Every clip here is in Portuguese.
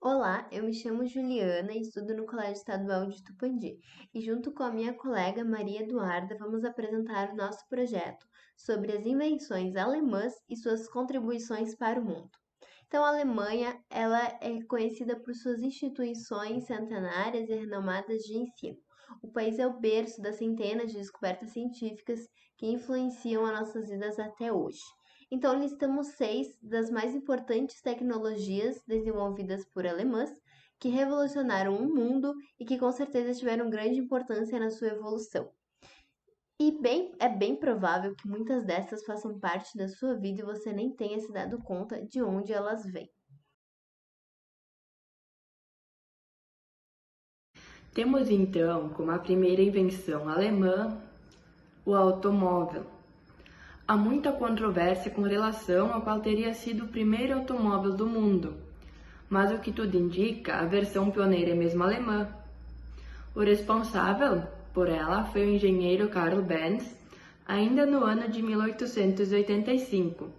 Olá, eu me chamo Juliana e estudo no Colégio Estadual de Tupandi. E junto com a minha colega Maria Eduarda, vamos apresentar o nosso projeto sobre as invenções alemãs e suas contribuições para o mundo. Então, a Alemanha, ela é conhecida por suas instituições centenárias e renomadas de ensino. O país é o berço das centenas de descobertas científicas que influenciam as nossas vidas até hoje. Então, listamos 6 das mais importantes tecnologias desenvolvidas por alemãs que revolucionaram o mundo e que com certeza tiveram grande importância na sua evolução. É bem provável que muitas dessas façam parte da sua vida e você nem tenha se dado conta de onde elas vêm. Temos então como a primeira invenção alemã o automóvel. Há muita controvérsia com relação ao qual teria sido o primeiro automóvel do mundo, mas o que tudo indica, a versão pioneira é mesmo alemã. O responsável por ela foi o engenheiro Karl Benz, ainda no ano de 1885.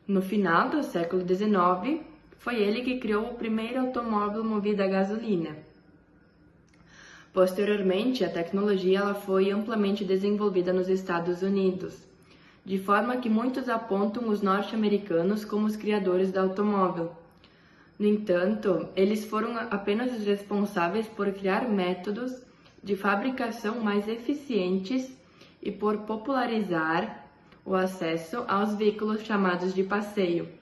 No final do século XIX, foi ele que criou o primeiro automóvel movido a gasolina. Posteriormente, a tecnologia ela foi amplamente desenvolvida nos Estados Unidos, de forma que muitos apontam os norte-americanos como os criadores do automóvel. No entanto, eles foram apenas os responsáveis por criar métodos de fabricação mais eficientes e por popularizar o acesso aos veículos chamados de passeio.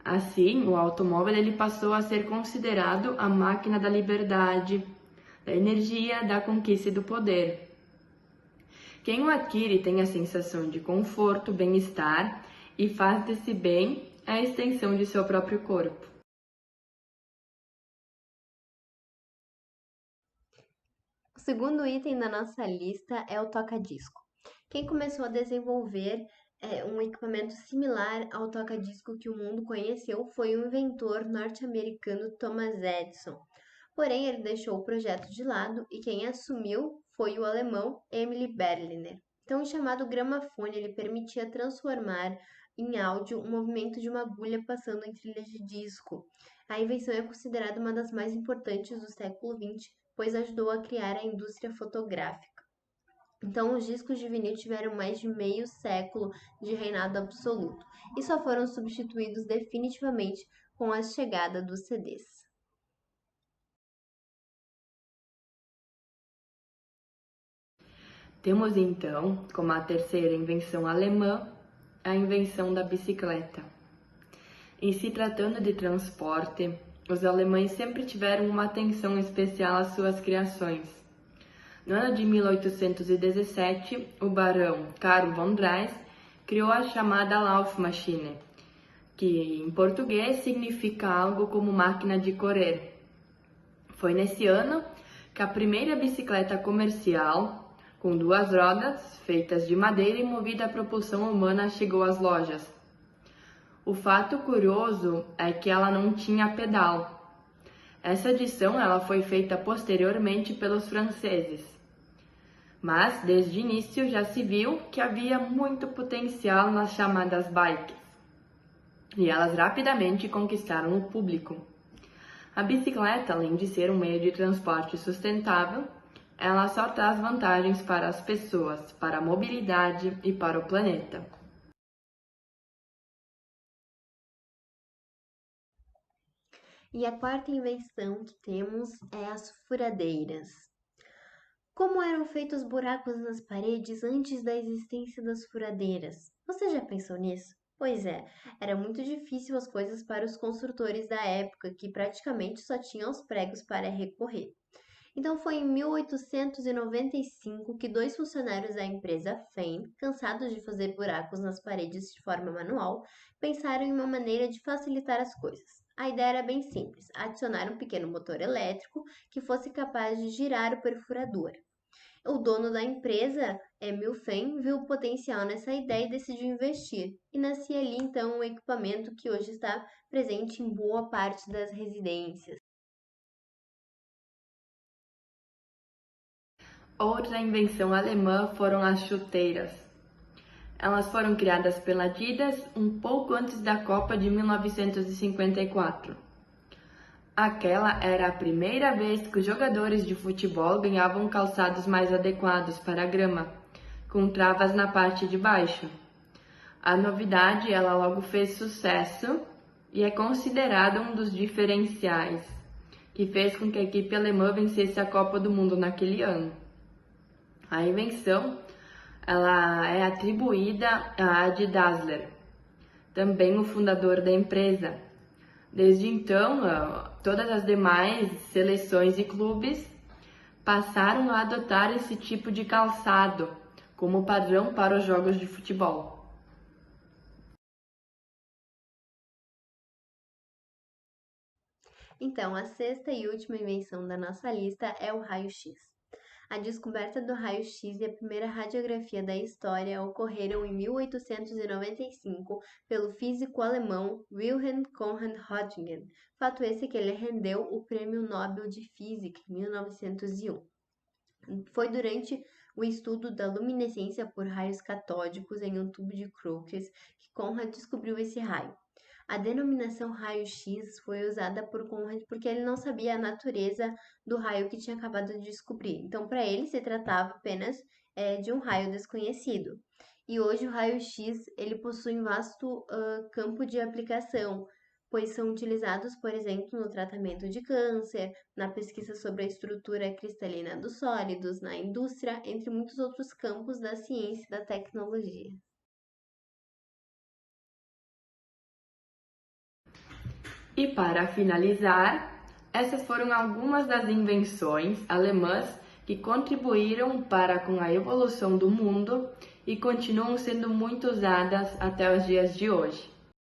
Assim, o automóvel ele passou a ser considerado a máquina da liberdade, da energia, da conquista e do poder. Quem o adquire tem a sensação de conforto, bem-estar e faz desse bem a extensão de seu próprio corpo. O segundo item da nossa lista é o toca-disco. Quem começou a desenvolver um equipamento similar ao toca-disco que o mundo conheceu foi o inventor norte-americano Thomas Edison. Porém, ele deixou o projeto de lado e quem assumiu foi o alemão Emily Berliner. Então, o chamado gramafone ele permitia transformar em áudio o movimento de uma agulha passando em trilhas de disco. A invenção é considerada uma das mais importantes do século XX, pois ajudou a criar a indústria fotográfica. Então, os discos de vinil tiveram mais de meio século de reinado absoluto e só foram substituídos definitivamente com a chegada dos CDs. Temos então, como a terceira invenção alemã, a invenção da bicicleta. Em se tratando de transporte, os alemães sempre tiveram uma atenção especial às suas criações. No ano de 1817, o barão Karl von Drais criou a chamada Laufmaschine, que em português significa algo como máquina de correr. Foi nesse ano que a primeira bicicleta comercial, com 2 rodas, feitas de madeira e movida a propulsão humana, chegou às lojas. O fato curioso é que ela não tinha pedal. Essa adição ela foi feita posteriormente pelos franceses. Mas, desde o início, já se viu que havia muito potencial nas chamadas bikes. E elas rapidamente conquistaram o público. A bicicleta, além de ser um meio de transporte sustentável, ela só traz vantagens para as pessoas, para a mobilidade e para o planeta. E a quarta invenção que temos é as furadeiras. Como eram feitos buracos nas paredes antes da existência das furadeiras? Você já pensou nisso? Pois é, era muito difícil as coisas para os construtores da época, que praticamente só tinham os pregos para recorrer. Então foi em 1895 que 2 funcionários da empresa Fein, cansados de fazer buracos nas paredes de forma manual, pensaram em uma maneira de facilitar as coisas. A ideia era bem simples: adicionar um pequeno motor elétrico que fosse capaz de girar o perfurador. O dono da empresa, Emil Fein, viu o potencial nessa ideia e decidiu investir. E nascia ali então um equipamento que hoje está presente em boa parte das residências. Outra invenção alemã foram as chuteiras. Elas foram criadas pela Adidas um pouco antes da Copa de 1954. Aquela era a primeira vez que os jogadores de futebol ganhavam calçados mais adequados para a grama, com travas na parte de baixo. A novidade, ela logo fez sucesso e é considerada um dos diferenciais que fez com que a equipe alemã vencesse a Copa do Mundo naquele ano. A invenção, ela é atribuída a Adi Dassler, também o fundador da empresa. Desde então, todas as demais seleções e clubes passaram a adotar esse tipo de calçado como padrão para os jogos de futebol. Então, a sexta e última invenção da nossa lista é o raio-x. A descoberta do raio-x e a primeira radiografia da história ocorreram em 1895 pelo físico alemão Wilhelm Conrad Röntgen, fato esse que ele rendeu o Prêmio Nobel de Física em 1901. Foi durante o estudo da luminescência por raios catódicos em um tubo de Crookes que Conrad descobriu esse raio. A denominação raio-x foi usada por Conrad porque ele não sabia a natureza do raio que tinha acabado de descobrir. Então, para ele, se tratava apenas de um raio desconhecido. E hoje o raio-x ele possui um vasto campo de aplicação, pois são utilizados, por exemplo, no tratamento de câncer, na pesquisa sobre a estrutura cristalina dos sólidos, na indústria, entre muitos outros campos da ciência e da tecnologia. E para finalizar, essas foram algumas das invenções alemãs que contribuíram para com a evolução do mundo e continuam sendo muito usadas até os dias de hoje.